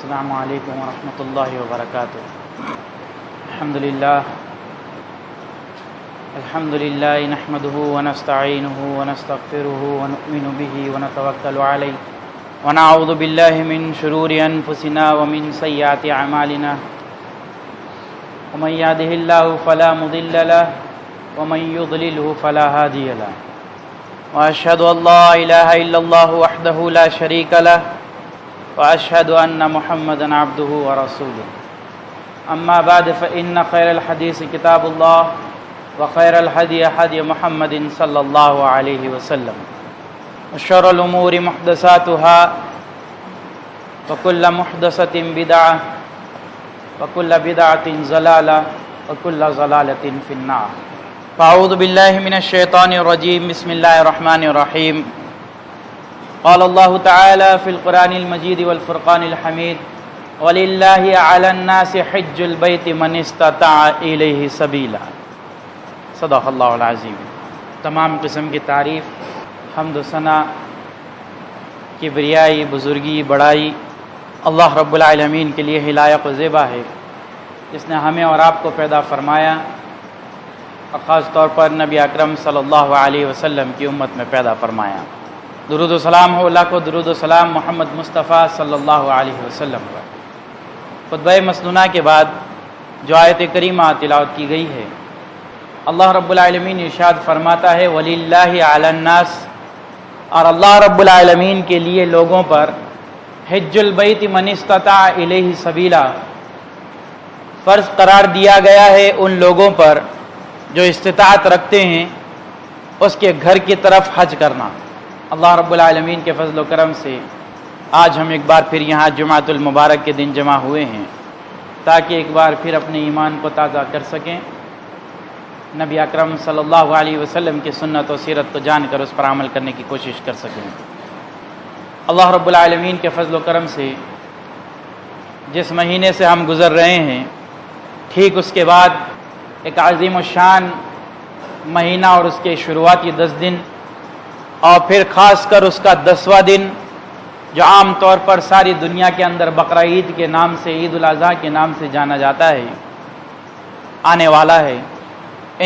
السلام علیکم ورحمۃ اللہ وبرکاتہ۔ الحمد للہ نحمده ونستعینه ونستغفره ونؤمن به ونتوکل علیہ ونعوذ باللہ من شرور انفسنا ومن سیئات اعمالنا ومن یهده اللہ فلا مضل له ومن یضلله فلا هادی له واشهد ان لا الہ الا اللہ وحدہ لا شریک له واشهد ان محمدا عبده ورسوله اما بعد فان خیر الحدیث کتاب اللہ وخیر الهدی هدی محمد صلی اللہ علیہ وسلم وشر الامور محدثاتها وكل محدثة بدعة وكل بدعة ضلالة وكل ضلالة في النار۔ فاعوذ باللہ من الشیطان الرجیم، بسم اللہ الرحمن الرحیم۔ قال اللہ تعالی فی القرآن المجید والفرقان الحمید وَلِلَّهِ عَلَى النَّاسِ حِجُّ الْبَيْتِ مَنِ اسْتَطَاعَ إِلَيْهِ سَبِيلًا۔ صدق اللہ العظیم۔ تمام قسم کی تعریف، حمد و ثنا، کبریائی، بزرگی، بڑائی اللہ رب العالمین کے لیے ہی لائق و زیبا ہے، جس نے ہمیں اور آپ کو پیدا فرمایا اور خاص طور پر نبی اکرم صلی اللہ علیہ وسلم کی امت میں پیدا فرمایا۔ درود و سلام ہو، لاکھوں درود و سلام محمد مصطفیٰ صلی اللہ علیہ وسلم پر۔ خطبہ مسنونہ کے بعد جو آیت کریمہ تلاوت کی گئی ہے، اللہ رب العالمین ارشاد فرماتا ہے وَلِلَّهِ عَلَى النَّاسِ، اور اللہ رب العالمین کے لیے لوگوں پر حج البیت من استطاع الیہ سبیلا، فرض قرار دیا گیا ہے ان لوگوں پر جو استطاعت رکھتے ہیں اس کے گھر کی طرف حج کرنا۔ اللہ رب العالمین کے فضل و کرم سے آج ہم ایک بار پھر یہاں جمعۃ المبارک کے دن جمع ہوئے ہیں تاکہ ایک بار پھر اپنے ایمان کو تازہ کر سکیں، نبی اکرم صلی اللہ علیہ وسلم کی سنت و سیرت کو جان کر اس پر عمل کرنے کی کوشش کر سکیں۔ اللہ رب العالمین کے فضل و کرم سے جس مہینے سے ہم گزر رہے ہیں، ٹھیک اس کے بعد ایک عظیم الشان مہینہ اور اس کے شروعاتی 10 دن اور پھر خاص کر اس کا 10واں دن جو عام طور پر ساری دنیا کے اندر بقرعید کے نام سے، عید الاضحیٰ کے نام سے جانا جاتا ہے، آنے والا ہے۔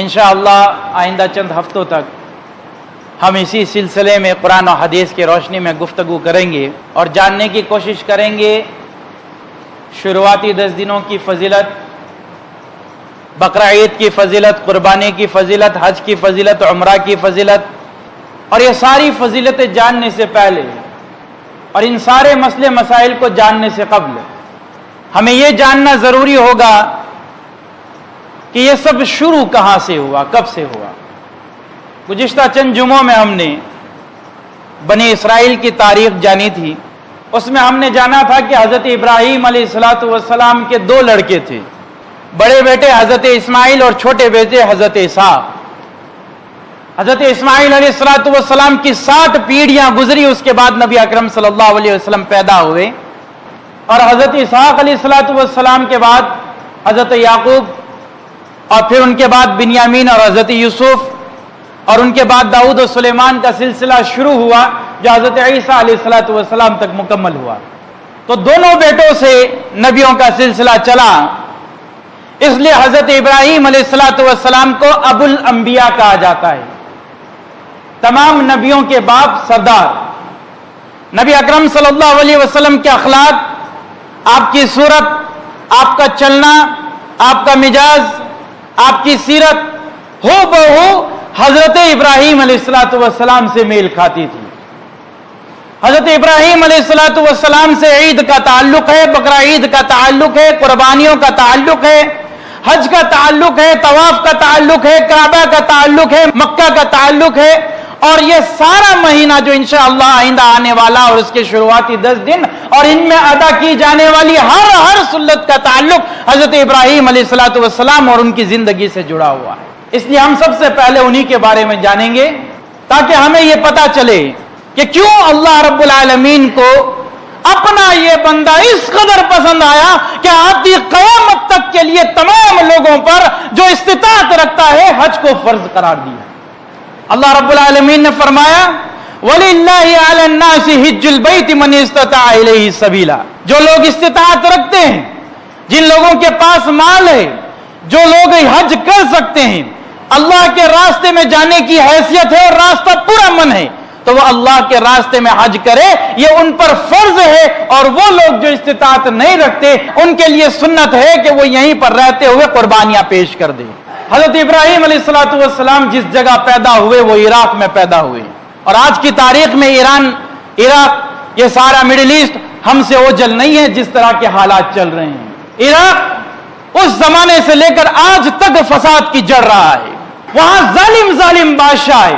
انشاءاللہ آئندہ چند ہفتوں تک ہم اسی سلسلے میں قرآن و حدیث کی روشنی میں گفتگو کریں گے اور جاننے کی کوشش کریں گے شروعاتی 10 دنوں کی فضیلت، بقرعید کی فضیلت، قربانی کی فضیلت، حج کی فضیلت، عمرہ کی فضیلت، اور یہ ساری فضیلتیں جاننے سے پہلے اور ان سارے مسئلے مسائل کو جاننے سے قبل ہمیں یہ جاننا ضروری ہوگا کہ یہ سب شروع کہاں سے ہوا، کب سے ہوا۔ گزشتہ چند جمعوں میں ہم نے بنی اسرائیل کی تاریخ جانی تھی، اس میں ہم نے جانا تھا کہ حضرت ابراہیم علیہ السلام کے 2 لڑکے تھے، بڑے بیٹے حضرت اسماعیل اور چھوٹے بیٹے حضرت اسحاق۔ حضرت اسماعیل علیہ السلام کی 60 پیڑھیاں گزری، اس کے بعد نبی اکرم صلی اللہ علیہ وسلم پیدا ہوئے، اور حضرت اسحاق علیہ السلام کے بعد حضرت یعقوب، اور پھر ان کے بعد بنیامین اور حضرت یوسف، اور ان کے بعد داؤد و سلیمان کا سلسلہ شروع ہوا جو حضرت عیسیٰ علیہ السلام تک مکمل ہوا۔ تو دونوں بیٹوں سے نبیوں کا سلسلہ چلا، اس لیے حضرت ابراہیم علیہ السلام کو ابو الانبیاء کہا جاتا ہے، تمام نبیوں کے باپ، سردار۔ نبی اکرم صلی اللہ علیہ وسلم کے اخلاق، آپ کی صورت، آپ کا چلنا، آپ کا مزاج، آپ کی سیرت ہو بہو حضرت ابراہیم علیہ السلام سے میل کھاتی تھی۔ حضرت ابراہیم علیہ السلام سے عید کا تعلق ہے، بقرہ عید کا تعلق ہے، قربانیوں کا تعلق ہے، حج کا تعلق ہے، طواف کا تعلق ہے، کعبہ کا تعلق ہے، مکہ کا تعلق ہے، اور یہ سارا مہینہ جو انشاءاللہ آئندہ آنے والا اور اس کے شروعاتی 10 دن اور ان میں ادا کی جانے والی ہر سنت کا تعلق حضرت ابراہیم علیہ السلام اور ان کی زندگی سے جڑا ہوا ہے۔ اس لیے ہم سب سے پہلے انہی کے بارے میں جانیں گے تاکہ ہمیں یہ پتا چلے کہ کیوں اللہ رب العالمین کو اپنا یہ بندہ اس قدر پسند آیا کہ آتی قیامت تک کے لیے تمام لوگوں پر جو استطاعت رکھتا ہے حج کو فرض قرار دیا۔ اللہ رب العالمین نے فرمایا وَلِلَّهِ عَلَى النَّاسِ حِجُّ الْبَيْتِ مَنِ اسْتَطَاعَ إِلَيْهِ سَبِيلًا، جو لوگ استطاعت رکھتے ہیں، جن لوگوں کے پاس مال ہے، جو لوگ حج کر سکتے ہیں، اللہ کے راستے میں جانے کی حیثیت ہے اور راستہ پورا من ہے، تو وہ اللہ کے راستے میں حج کرے، یہ ان پر فرض ہے۔ اور وہ لوگ جو استطاعت نہیں رکھتے ان کے لیے سنت ہے کہ وہ یہیں پر رہتے ہوئے قربانیاں پیش کر دیں۔ حضرت ابراہیم علیہ السلام جس جگہ پیدا ہوئے وہ عراق میں پیدا ہوئے، اور آج کی تاریخ میں ایران، عراق، یہ سارا مڈل ایسٹ ہم سے اوجل نہیں ہے جس طرح کے حالات چل رہے ہیں۔ عراق اس زمانے سے لے کر آج تک فساد کی جڑ رہا ہے، وہاں ظالم بادشاہ ہے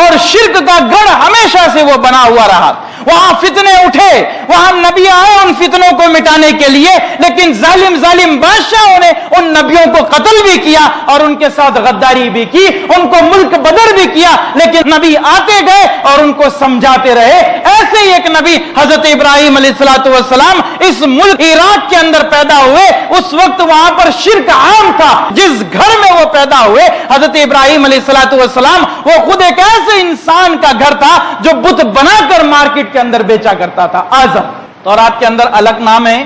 اور شرک کا گڑھ ہمیشہ سے وہ بنا ہوا رہا، وہاں فتنے اٹھے، وہاں نبی آئے ان فتنوں کو مٹانے کے لیے، لیکن ظالم بادشاہوں نے ان نبیوں کو قتل بھی کیا اور ان کے ساتھ غداری بھی کی، ان کو ملک بدر بھی کیا، لیکن نبی آتے گئے اور ان کو سمجھاتے رہے۔ ایسے ہی ایک نبی حضرت ابراہیم علیہ السلام اس ملک عراق کے اندر پیدا ہوئے، اس وقت وہاں پر شرک عام تھا، جس گھر میں وہ پیدا ہوئے حضرت ابراہیم علیہ السلام وہ خود ایک ایسے انسان کا گھر تھا جو بت بنا کر مارکیٹ کے اندر بیچا کرتا تھا، آزر۔ تورات کے اندر الگ نام ہے،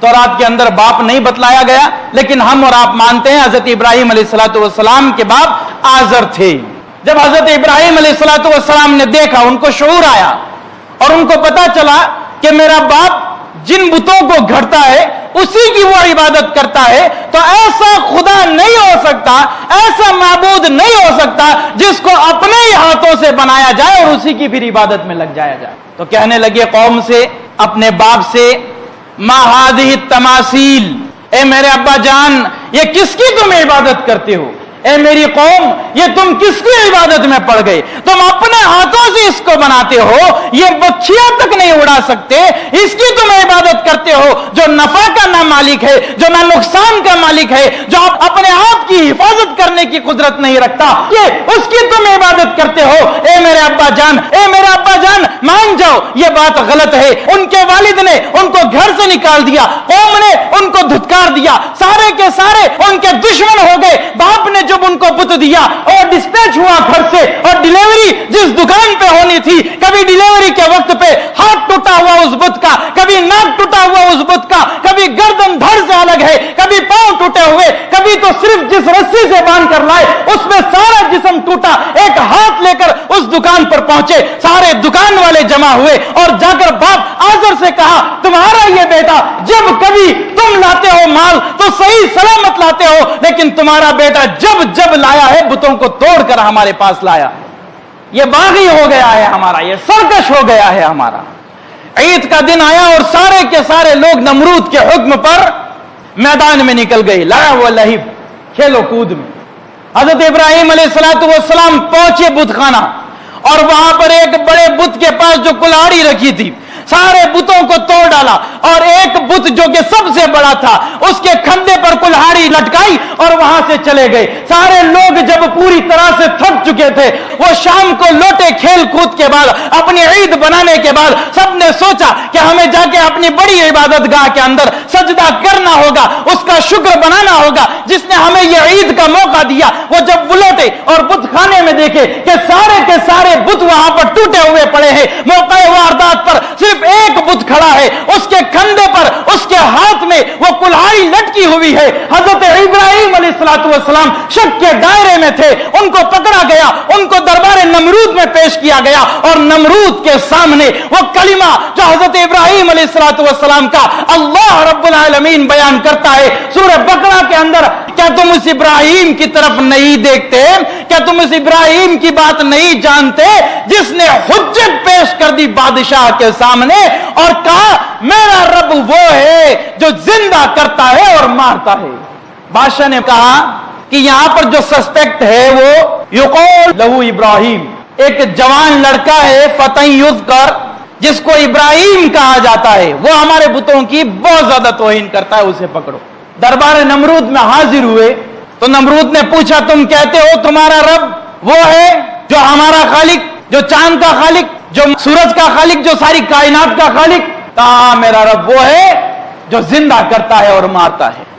تورات کے اندر باپ نہیں بتلایا گیا، لیکن ہم اور آپ مانتے ہیں حضرت ابراہیم علیہ السلام کے باپ آزر تھے۔ جب حضرت ابراہیم علیہ السلام نے دیکھا، ان کو شعور آیا اور ان کو پتا چلا کہ میرا باپ جن بتوں کو گھڑتا ہے اسی کی وہ عبادت کرتا ہے، تو ایسا خدا نہیں ہو سکتا، ایسا معبود نہیں ہو سکتا جس کو اپنے ہی ہاتھوں سے بنایا جائے اور اسی کی پھر عبادت میں لگ جایا جائے۔ تو کہنے لگے قوم سے، اپنے باپ سے، ما هذه التماثیل، اے میرے ابا جان یہ کس کی تم عبادت کرتے ہو؟ اے میری قوم یہ تم کس کی عبادت میں پڑ گئے؟ تم اپنے ہاتھوں سے اس کو بناتے ہو، یہ بچیاں تک نہیں اڑا سکتے، اس کی تم عبادت کرتے ہو جو نفع کا نہ مالک ہے، جو نہ نقصان کا مالک ہے، جو اپنے آپ کی حفاظت کرنے کی قدرت نہیں رکھتا، یہ اس کی تم عبادت کرتے ہو۔ اے میرے ابا جان، اے میرے ابا جان مان جاؤ یہ بات غلط ہے۔ ان کے والد نے ان کو گھر سے نکال دیا، قوم نے ان کو دھتکار دیا، سارے کے سارے ان کے دشمن ہو گئے۔ باپ نے جب ان کو بت دیا اور ڈسپیچ ہوا گھر سے، اور ڈیلیوری جس دکان پہ ہونی تھی، کبھی ڈیلیوری کے وقت پہ ہاتھ ٹوٹا ہوا اس بت کا، کبھی ناک ٹوٹا ہوا اس بت کا، کبھی گردن دھڑ سے الگ ہے، کبھی پاؤں ٹوٹے ہوئے، کبھی تو صرف جس رسی سے باندھ کر لائے اس میں سارا جسم ٹوٹا، ایک ہاتھ لے کر اس دکان پر پہنچے، سارے دکان والے جمع ہوئے اور جا کر باپ آزر سے کہا تمہارا یہ بیٹا جب کبھی تم لاتے ہو مال تو صحیح سلامت لاتے ہو، لیکن تمہارا بیٹا جب لایا ہے بتوں کو توڑ کر ہمارے پاس لایا، یہ باغی ہو گیا ہے ہمارا، یہ سرکش ہو گیا ہے ہمارا۔ عید کا دن آیا اور سارے کے سارے لوگ نمرود کے حکم پر میدان میں نکل گئے، لعب و لہب، کھیلو کود میں۔ حضرت ابراہیم علیہ السلام پہنچے بت خانہ اور وہاں پر ایک بڑے بت کے پاس جو کلہاڑی رکھی تھی سارے بتوں کو توڑ ڈالا، اور ایک بت جو کہ سب سے بڑا تھا اس کے کھندے پر کلہاڑی لٹکائی اور وہاں سے چلے گئے۔ سارے لوگ جب پوری طرح سے تھک چکے تھے، وہ شام کو لوٹے کھیل کود کے بعد، اپنی عید بنانے کے بعد سب نے سوچا کہ ہمیں جا کے اپنی بڑی عبادت گاہ کے اندر سجدہ کرنا ہوگا، اس کا شکر بنانا ہوگا جس نے ہمیں یہ عید کا موقع دیا۔ وہ جب وہ لوٹے اور بت خانے میں دیکھے کہ سارے کے سارے بت وہاں پر ٹوٹے ہوئے پڑے ہیں، موقع واردات پر صرف ایک بت کھڑا ہے، اس کے کندھے پر اس کے ہاتھ میں وہ کلہاڑی لٹکی ہوئی ہے۔ حضرت ابراہیم علیہ السلام شک کے دائرے میں تھے، ان کو پکڑا گیا، ان کو دربار نمرود میں پیش کیا گیا، اور نمرود کے سامنے وہ کلمہ جو حضرت ابراہیم علیہ السلام کا اللہ رب العالمین بیان کرتا ہے سورہ بقرہ کے اندر، کیا تم اس ابراہیم کی طرف نہیں دیکھتے؟ کیا تم اس ابراہیم کی بات نہیں جانتے جس نے حجت پیش کر دی بادشاہ کے سامنے اور کہا میرا رب وہ ہے جو زندہ کرتا ہے اور مارتا ہے؟ بادشاہ نے کہا کہ یہاں پر جو سسپیکٹ ہے وہ یقول لہو ابراہیم، ایک جوان لڑکا ہے فتح یذکر جس کو ابراہیم کہا جاتا ہے، وہ ہمارے بتوں کی بہت زیادہ توہین کرتا ہے، اسے پکڑو۔ دربار نمرود میں حاضر ہوئے تو نمرود نے پوچھا تم کہتے ہو تمہارا رب وہ ہے جو ہمارا خالق، جو چاند کا خالق، جو سورج کا خالق، جو ساری کائنات کا خالق؟ کہا میرا رب وہ ہے جو زندہ کرتا ہے اور مارتا ہے۔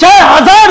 6000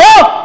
2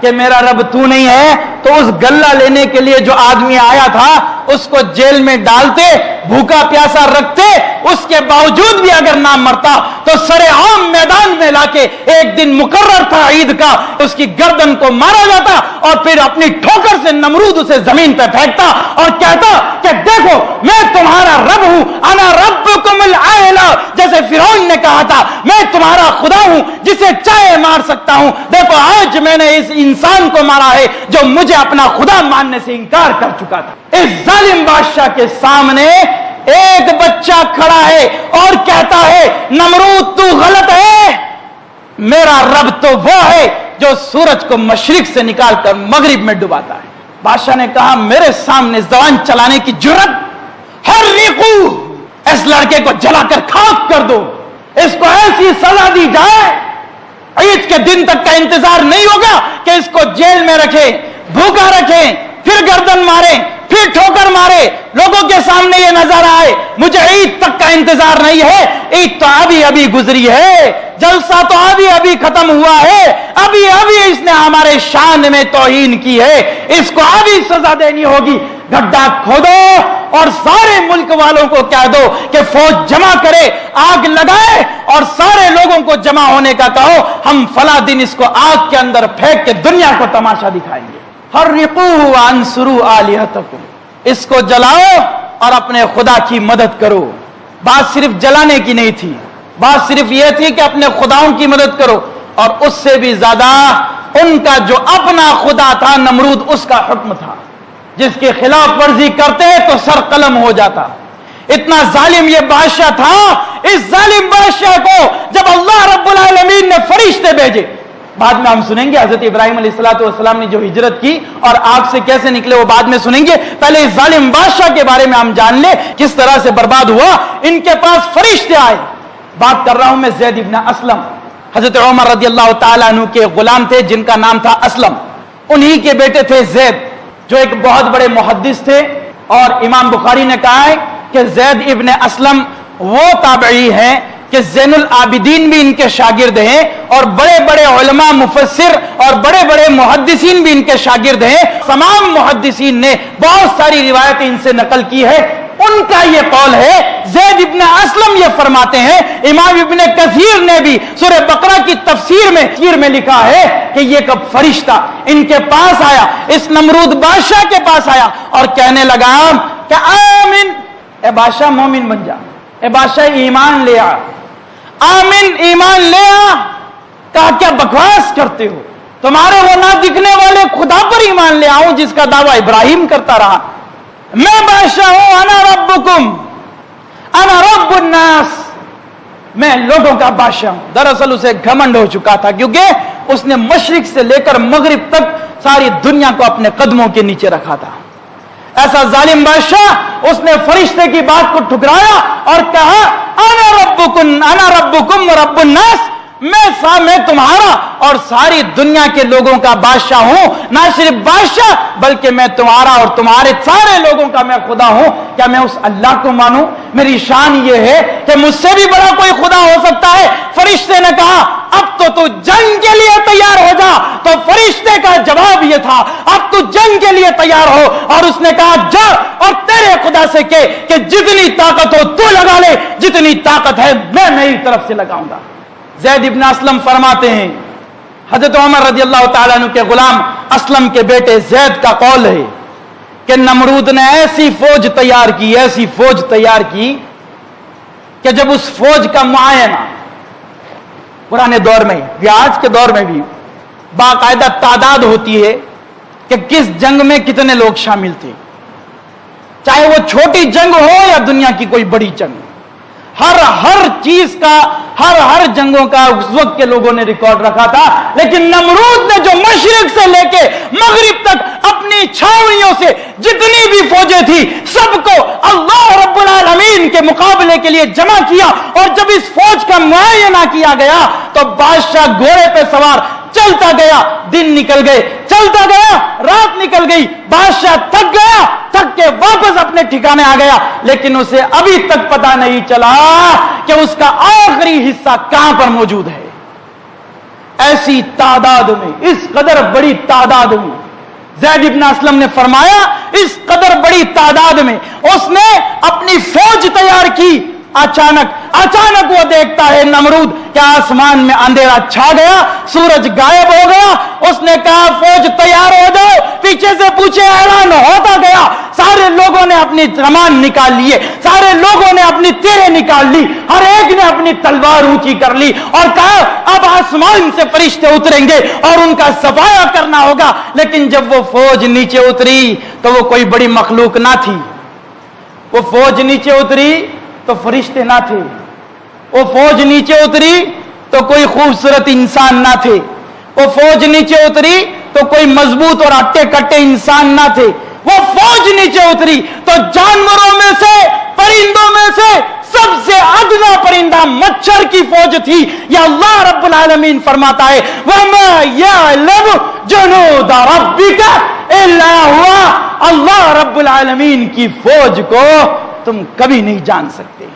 کہ میرا رب تو نہیں ہے تو اس گلہ لینے کے لیے جو آدمی آیا تھا اس کو جیل میں ڈالتے, بھوکا پیاسا رکھتے, اس کے باوجود بھی اگر نہ مرتا تو سر عام میدان میں لا کے ایک دن مقرر تھا عید کا, اس کی گردن کو مارا جاتا اور پھر اپنی ٹھوکر سے نمرود اسے زمین پہ پھینکتا اور کہتا کہ دیکھو میں تمہارا رب ہوں, انا ربکم الاعلی, جیسے فرعون نے کہا تھا میں تمہارا خدا ہوں جسے چاہے مار سکتا ہوں. دیکھو آج میں نے اس انسان کو مارا ہے جو مجھے اپنا خدا ماننے سے انکار کر چکا تھا. اس ظالم بادشاہ کے سامنے ایک بچہ کھڑا ہے اور کہتا ہے نمرود تو غلط ہے, میرا رب تو وہ ہے جو سورج کو مشرق سے نکال کر مغرب میں ڈباتا ہے. بادشاہ نے کہا میرے سامنے زبان چلانے کی جرت, حرقو, اس لڑکے کو جلا کر خاک کر دو, اس کو ایسی سزا دی جائے عید کے دن تک کا انتظار نہیں ہوگا کہ اس کو جیل میں رکھے, بھوکا رکھے, پھر گردن مارے, پھر ٹھوکر مارے, لوگوں کے سامنے یہ نظر آئے. مجھے عید تک کا انتظار نہیں ہے, عید تو ابھی ابھی گزری ہے, جلسہ تو ابھی ابھی ختم ہوا ہے, ابھی ابھی اس نے ہمارے شان میں توہین کی ہے, اس کو ابھی سزا دینی ہوگی. گڈھا کھودو اور سارے ملک والوں کو کہہ دو کہ فوج جمع کرے, آگ لگائے اور سارے لوگوں کو جمع ہونے کا کہو, ہم فلاں دن اس کو آگ کے اندر پھینک کے دنیا کو تماشا دکھائیں گے. حرقوہ وانصروا آلہتکم, اس کو جلاؤ اور اپنے خدا کی مدد کرو. بات صرف جلانے کی نہیں تھی, بات صرف یہ تھی کہ اپنے خداؤں کی مدد کرو, اور اس سے بھی زیادہ ان کا جو اپنا خدا تھا نمرود, اس کا حکم تھا جس کی خلاف ورزی کرتے تو سر قلم ہو جاتا. اتنا ظالم یہ بادشاہ تھا. اس ظالم بادشاہ کو جب اللہ رب العالمین نے فرشتے بھیجے, بعد میں ہم سنیں گے حضرت ابراہیم علیہ السلام نے جو ہجرت کی اور آگ سے کیسے نکلے وہ بعد میں سنیں گے. پہلے اس ظالم بادشاہ کے بارے میں ہم جان لیں کس طرح سے برباد ہوا. ان کے پاس فرشتے آئے. بات کر رہا ہوں میں زید ابن اسلم, حضرت عمر رضی اللہ تعالیٰ عنہ کے غلام تھے جن کا نام تھا اسلم. انہی کے بیٹے تھے زید جو ایک بہت بڑے محدث تھے, اور امام بخاری نے کہا ہے کہ زید ابن اسلم وہ تابعی ہیں کہ زین العابدین بھی ان کے شاگرد ہیں, اور بڑے بڑے علماء مفسر اور بڑے بڑے محدثین بھی ان کے شاگرد ہیں. تمام محدثین نے بہت ساری روایتیں ان سے نقل کی ہے. ان کا یہ قول ہے, زید ابن اسلم یہ فرماتے ہیں, امام ابن کثیر نے بھی سورہ بقرہ کی تفسیر میں لکھا ہے کہ یہ کب فرشتہ ان کے پاس آیا, اس نمرود بادشاہ کے پاس آیا اور کہنے لگا کہ آمین, اے بادشاہ مومن بن جا, اے بادشاہ ایمان لے آ, آمین ایمان لے آ. کہا کیا بکواس کرتے ہو, تمہارے وہ نہ دکھنے والے خدا پر ایمان لے آؤں جس کا دعویٰ ابراہیم کرتا رہا. میں بادشاہ ہوں, انا ربکم, انا رب الناس, میں لوگوں کا بادشاہ ہوں. دراصل اسے گھمنڈ ہو چکا تھا کیونکہ اس نے مشرق سے لے کر مغرب تک ساری دنیا کو اپنے قدموں کے نیچے رکھا تھا. ایسا ظالم بادشاہ, اس نے فرشتے کی بات کو ٹھکرایا اور کہا انا ربکم و رب الناس, میں تمہارا اور ساری دنیا کے لوگوں کا بادشاہ ہوں. نہ صرف بادشاہ بلکہ میں تمہارا اور تمہارے سارے لوگوں کا میں خدا ہوں. کیا میں اس اللہ کو مانوں؟ میری شان یہ ہے کہ مجھ سے بھی بڑا کوئی خدا ہو سکتا ہے. فرشتے نے کہا اب تو جنگ کے لیے تیار ہو جا. تو فرشتے کا جواب یہ تھا اب تو جنگ کے لیے تیار ہو. اور اس نے کہا جا اور تیرے خدا سے کہ جتنی طاقت ہو تو لگا لے, جتنی طاقت ہے میں میری طرف سے لگاؤں گا. زید ابن اسلم فرماتے ہیں, حضرت عمر رضی اللہ تعالیٰ عنہ کے غلام اسلم کے بیٹے زید کا قول ہے کہ نمرود نے ایسی فوج تیار کی کہ جب اس فوج کا معائنہ پرانے دور میں یا آج کے دور میں بھی باقاعدہ تعداد ہوتی ہے کہ کس جنگ میں کتنے لوگ شامل تھے, چاہے وہ چھوٹی جنگ ہو یا دنیا کی کوئی بڑی جنگ. ہر چیز کا ہر جنگوں کا اس وقت کے لوگوں نے ریکارڈ رکھا تھا. لیکن نمرود نے جو مشرق سے لے کے مغرب تک اپنی چھاؤنیوں سے جتنی بھی فوجیں تھی سب کو اللہ رب العالمین کے مقابلے کے لیے جمع کیا. اور جب اس فوج کا معائنہ کیا گیا تو بادشاہ گھوڑے پہ سوار چلتا گیا, دن نکل گئے, چلتا گیا, رات نکل گئی, بادشاہ تھک گیا, تھک کے واپس اپنے ٹھکانے آ گیا. لیکن اسے ابھی تک پتا نہیں چلا کہ اس کا آخری حصہ کہاں پر موجود ہے. ایسی تعداد میں, اس قدر بڑی تعداد میں, زید ابن اسلم نے فرمایا اس قدر بڑی تعداد میں اس نے اپنی فوج تیار کی. اچانک وہ دیکھتا ہے نمرود کہ آسمان میں اندھیرا چھا گیا, سورج غائب ہو گیا. اس نے کہا فوج تیار ہو جاؤ, پیچھے سے پوچھے اعلان ہوتا گیا. سارے لوگوں نے اپنی کمان نکال لیے, سارے لوگوں نے اپنی تیریں نکال لی, ہر ایک نے اپنی تلوار اونچی کر لی اور کہا اب آسمان سے فرشتے اتریں گے اور ان کا صفایا کرنا ہوگا. لیکن جب وہ فوج نیچے اتری تو وہ کوئی بڑی مخلوق نہ تھی. وہ فوج نیچے اتری تو فرشتے نہ تھے. وہ فوج نیچے اتری تو کوئی خوبصورت انسان نہ تھے. وہ فوج نیچے اتری تو کوئی مضبوط اور اٹے کٹے انسان نہ تھے. وہ فوج نیچے اتری تو جانوروں میں سے, پرندوں میں سے سب سے ادنا پرندہ مچھر کی فوج تھی. یا اللہ رب العالمین فرماتا ہے وَمَا يَعْلَمُ جُنُودَ رَبِّكَ إِلَّا هُوَ. اللہ رب العالمین کی فوج کو تم کبھی نہیں جان سکتے.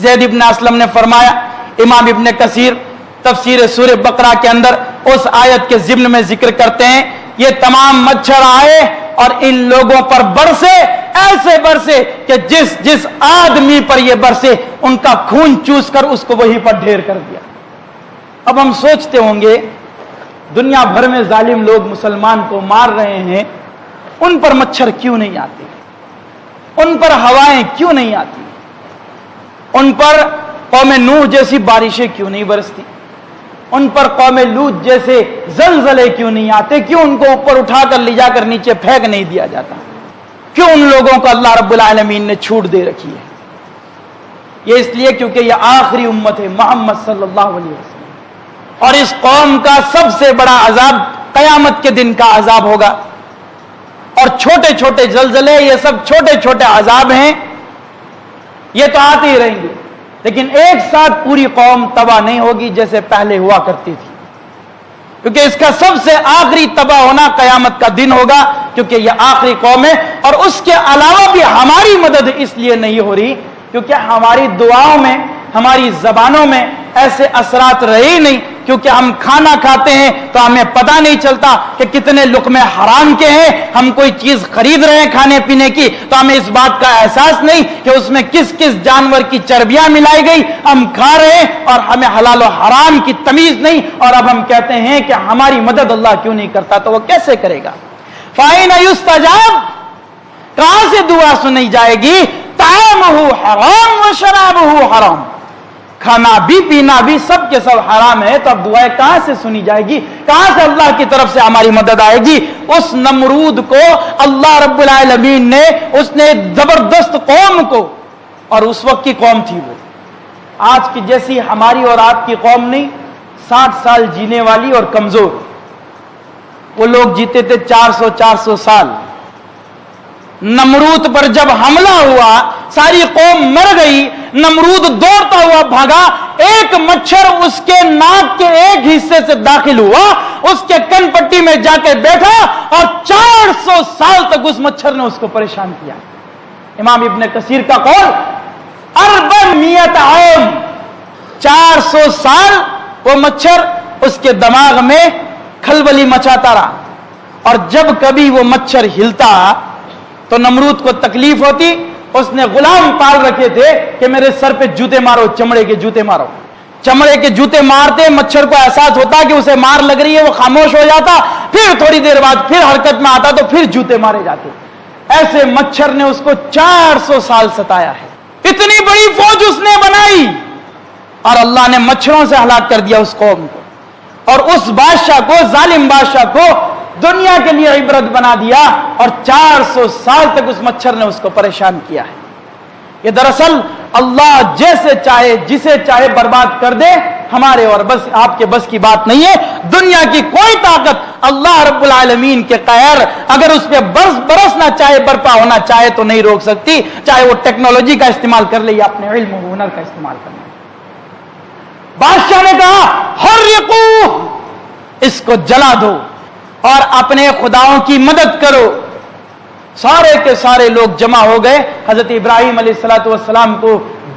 زید ابن اسلم نے فرمایا, امام ابن کثیر تفسیر سورہ بقرہ کے اندر اس آیت کے ضمن میں ذکر کرتے ہیں یہ تمام مچھر آئے اور ان لوگوں پر برسے, ایسے برسے کہ جس آدمی پر یہ برسے ان کا خون چوس کر اس کو وہیں پر ڈھیر کر دیا. اب ہم سوچتے ہوں گے دنیا بھر میں ظالم لوگ مسلمان کو مار رہے ہیں, ان پر مچھر کیوں نہیں آتے, ان پر ہوائیں کیوں نہیں آتی, ان پر قوم نوح جیسی بارشیں کیوں نہیں برستی, ان پر قوم لوط جیسے زلزلے کیوں نہیں آتے, کیوں ان کو اوپر اٹھا کر لے جا کر نیچے پھینک نہیں دیا جاتا, کیوں ان لوگوں کو اللہ رب العالمین نے چھوٹ دے رکھی ہے. یہ اس لیے کیونکہ یہ آخری امت ہے محمد صلی اللہ علیہ وسلم, اور اس قوم کا سب سے بڑا عذاب قیامت کے دن کا عذاب ہوگا. اور چھوٹے چھوٹے زلزلے یہ سب چھوٹے چھوٹے عذاب ہیں, یہ تو آتے ہی رہیں گے, لیکن ایک ساتھ پوری قوم تباہ نہیں ہوگی جیسے پہلے ہوا کرتی تھی, کیونکہ اس کا سب سے آخری تباہ ہونا قیامت کا دن ہوگا, کیونکہ یہ آخری قوم ہے. اور اس کے علاوہ بھی ہماری مدد اس لیے نہیں ہو رہی کیونکہ ہماری دعاؤں میں, ہماری زبانوں میں ایسے اثرات رہے نہیں, کیونکہ ہم کھانا کھاتے ہیں تو ہمیں پتہ نہیں چلتا کہ کتنے لقمے حرام کے ہیں. ہم کوئی چیز خرید رہے ہیں کھانے پینے کی تو ہمیں اس بات کا احساس نہیں کہ اس میں کس کس جانور کی چربیاں ملائی گئی, ہم کھا رہے ہیں اور ہمیں حلال و حرام کی تمیز نہیں. اور اب ہم کہتے ہیں کہ ہماری مدد اللہ کیوں نہیں کرتا, تو وہ کیسے کرے گا؟ فَأَيْنَ يُسْتَجَابُ, کہاں سے دعا سنی جائے گی؟ طَعَامُهُ حَرَامٌ وَشَرَابُهُ حَرَامٌ, کھانا بھی پینا بھی سب کے سب حرام ہے, تو اب دعائیں کہاں سے سنی جائے گی, کہاں سے اللہ کی طرف سے ہماری مدد آئے گی؟ اس نمرود کو اللہ رب العالمین نے, اس نے زبردست قوم کو, اور اس وقت کی قوم تھی وہ, آج کی جیسی ہماری اور آپ کی قوم نہیں, 60 سال جینے والی اور کمزور. وہ لوگ جیتے تھے 400 سال. نمرود پر جب حملہ ہوا ساری قوم مر گئی, نمرود دوڑتا ہوا بھاگا, ایک مچھر اس کے ناک کے ایک حصے سے داخل ہوا, اس کے کن پٹی میں جا کے بیٹھا اور 400 سال تک اس مچھر نے اس کو پریشان کیا. امام ابن کثیر کا قول 400 عام, 400 سال وہ مچھر اس کے دماغ میں کھلبلی مچاتا رہا. اور جب کبھی وہ مچھر ہلتا تو نمرود کو تکلیف ہوتی. اس نے غلام پال رکھے تھے کہ میرے سر پہ جوتے مارو, چمڑے کے جوتے مارو. چمڑے کے جوتے مارتے, مچھر کو احساس ہوتا کہ اسے مار لگ رہی ہے, وہ خاموش ہو جاتا, پھر تھوڑی دیر بعد پھر حرکت میں آتا تو پھر جوتے مارے جاتے. ایسے مچھر نے اس کو 400 سال ستایا ہے. اتنی بڑی فوج اس نے بنائی اور اللہ نے مچھروں سے ہلاک کر دیا اس قوم کو, اور اس بادشاہ کو, ظالم بادشاہ کو دنیا کے لیے عبرت بنا دیا, اور 400 سال تک اس مچھر نے اس کو پریشان کیا ہے. یہ دراصل اللہ جیسے چاہے جسے چاہے برباد کر دے, ہمارے اور بس آپ کے بس کی بات نہیں ہے. دنیا کی کوئی طاقت اللہ رب العالمین کے قہر اگر اس پہ برسنا چاہے, برپا ہونا چاہے تو نہیں روک سکتی, چاہے وہ ٹیکنالوجی کا استعمال کر لے یا اپنے علم و ہنر کا استعمال کر لے. بادشاہ نے کہا حرقوہ, اس کو جلا دو اور اپنے خداؤں کی مدد کرو. سارے کے سارے لوگ جمع ہو گئے, حضرت ابراہیم علیہ السلام کو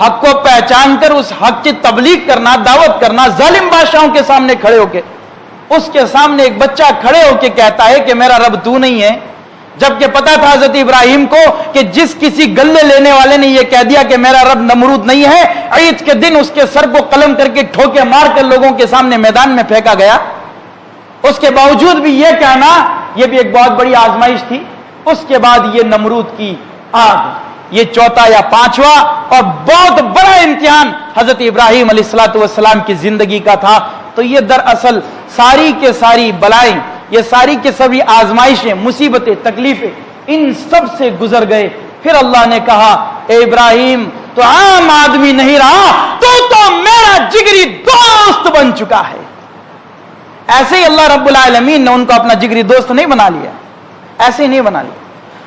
حق کو پہچان کر اس حق کی تبلیغ کرنا، دعوت کرنا، ظالم بادشاہوں کے سامنے کھڑے ہو کے، اس کے سامنے ایک بچہ کھڑے ہو کے کہتا ہے کہ میرا رب تو نہیں ہے، جبکہ پتا تھا حضرت ابراہیم کو کہ جس کسی گلے لینے والے نے یہ کہہ دیا کہ میرا رب نمرود نہیں ہے، عید کے دن اس کے سر کو قلم کر کے ٹھوکے مار کر لوگوں کے سامنے میدان میں پھینکا گیا، اس کے باوجود بھی یہ کہنا یہ بھی ایک بہت بڑی آزمائش تھی۔ اس کے بعد یہ نمرود کی آگ، یہ چوتھا یا پانچواں اور بہت بڑا امتحان حضرت ابراہیم علیہ الصلوۃ والسلام کی زندگی کا تھا۔ تو یہ دراصل ساری کے ساری بلائیں، یہ ساری کے سبھی آزمائشیں، مصیبتیں، تکلیفیں، ان سب سے گزر گئے۔ پھر اللہ نے کہا اے ابراہیم تو عام آدمی نہیں رہا، تو میرا جگری دوست بن چکا ہے۔ ایسے ہی اللہ رب العالمین نے ان کو اپنا جگری دوست نہیں بنا لیا، ایسے ہی نہیں بنا لیا۔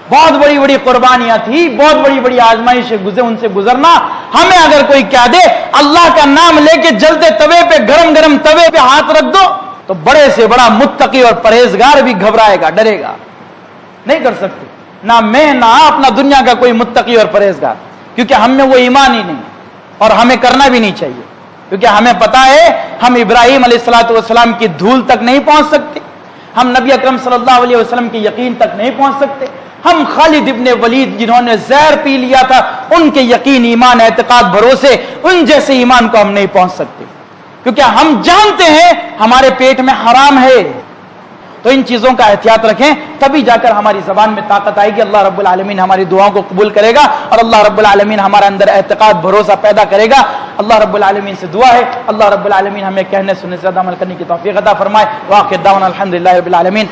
بہت بڑی بڑی قربانیاں تھی، بہت بڑی بڑی آزمائشیں ان سے گزرنا۔ ہمیں اگر کوئی کہہ دے اللہ کا نام لے کے جلتے توے پہ، گرم گرم توے پہ ہاتھ رکھ دو، تو بڑے سے بڑا متقی اور پرہیزگار بھی گھبرائے گا، ڈرے گا، نہیں کر سکتے۔ نہ میں نہ اپنا دنیا کا کوئی متقی اور پرہیزگار، کیونکہ ہم میں وہ ایمان ہی نہیں، اور ہمیں کرنا بھی نہیں چاہیے، کیونکہ ہمیں پتا ہے ہم ابراہیم علیہ الصلوۃ والسلام کی دھول تک نہیں پہنچ سکتے، ہم نبی اکرم صلی اللہ علیہ وسلم کی یقین تک نہیں پہنچ سکتے، ہم خالد ابن ولید جنہوں نے زہر پی لیا تھا ان کے یقین، ایمان، اعتقاد، بھروسے، ان جیسے ایمان کو ہم نہیں پہنچ سکتے، کیونکہ ہم جانتے ہیں ہمارے پیٹ میں حرام ہے۔ تو ان چیزوں کا احتیاط رکھیں، تبھی جا کر ہماری زبان میں طاقت آئے گی، اللہ رب العالمین ہماری دعاؤں کو قبول کرے گا، اور اللہ رب العالمین ہمارے اندر اعتقاد، بھروسہ پیدا کرے گا۔ اللہ رب العالمین سے دعا ہے اللہ رب العالمین ہمیں کہنے سننے سے زیادہ عمل کرنے کی توفیق عطا فرمائے۔ واخر دعوانا الحمدللہ رب العالمین۔